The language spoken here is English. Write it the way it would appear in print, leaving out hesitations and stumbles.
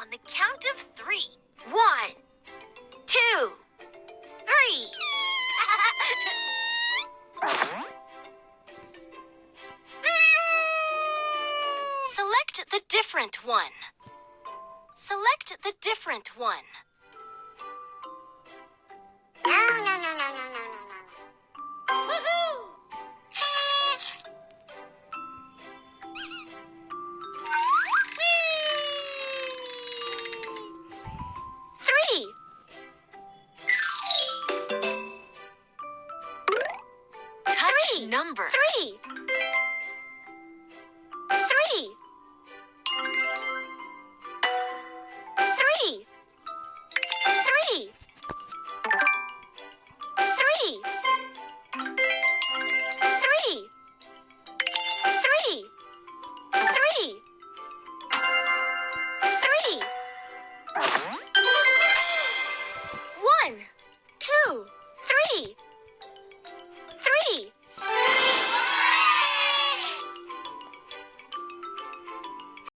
on the count of 3. 1, 2, 3. Select the different one. Select the different one. Woohoo! 3. Touch number 3. 3.